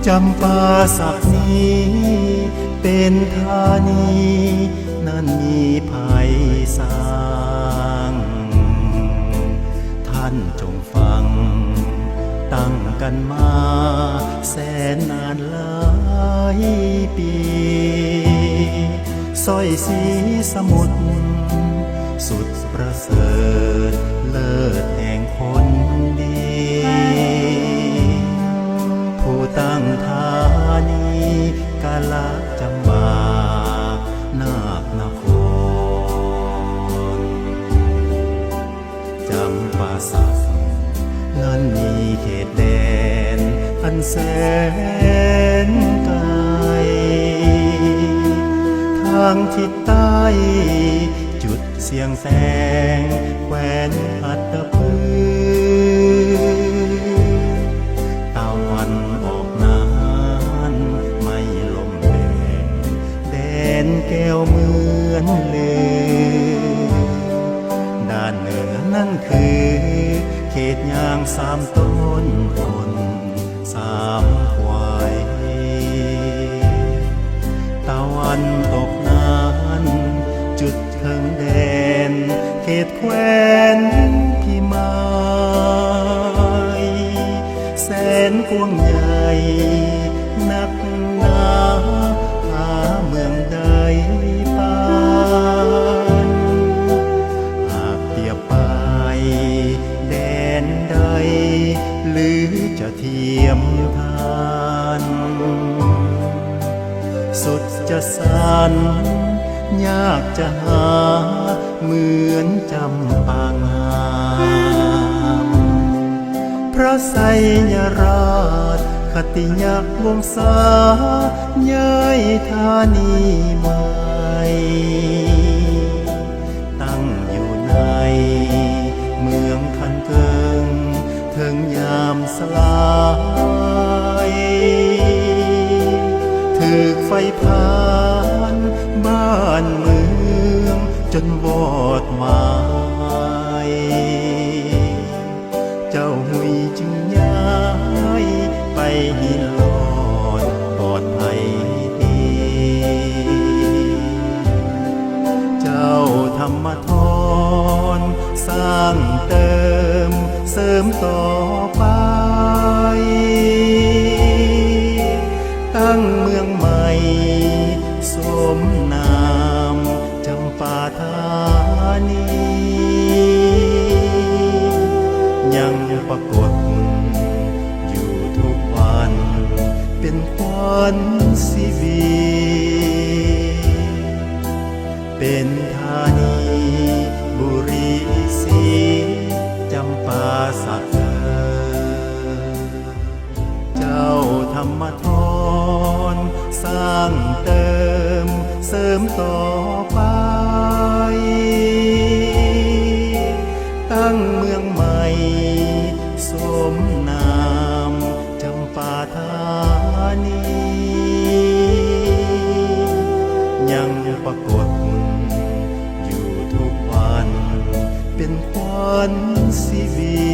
จำปาสักนี้เป็นธานีนั้นมีภัยสร้างท่านจงฟังตั้งกันมาแสนนานหลายปีสร้อยสีสมุทรสุดประเสริฐเลิศแห่งคนดีผู้ตั้งธานีกาลจำบานาคนครจำปาสักนั้นมีเขตแดนอันแสนไกลทางทิศใต้จุดเสียงแสงแคว้นอัตตปือตะวันออกนั้นไม่ลมแดงแดนแก้วเหมือนลือด้านเหนือนั่นคือเขตยางสามต้นคนสามควายตะวันตกนั้นจุดเทิงแดนเขตแคว้นพิมายแสนกว้างใหญ่นักหนาหาเมืองใดปานหากเทียบไปแดนใดหรือจะเทียมทานสุดจะสันยากจะหาเหมือนจำปางามพระไสยราชคติยักษ์วงศาเย้ยธานีใหม่ตั้งอยู่ในเมืองคันเกิงเทิงยามสลายถึกไฟพานบ้านเมืองจนวอดวายเจ้าหุยจึงย้ายไปหินลอดปลอดภัยดีเจ้าธรรมทรสร้างเติมเสริมต่อไปตั้งเมืองใหม่สมนามจำปาธานียังปรากฏอยู่ทุกวันเป็นขวัญชีวีเป็นธานีบุรีศรีจำปาสักเจ้าธรรมทรสร้างเติมเสริมต่อไปตั้งเมืองใหม่สมนามจำปาธานียังปรากฏอยู่ทุกวันเป็นขวัญชีวี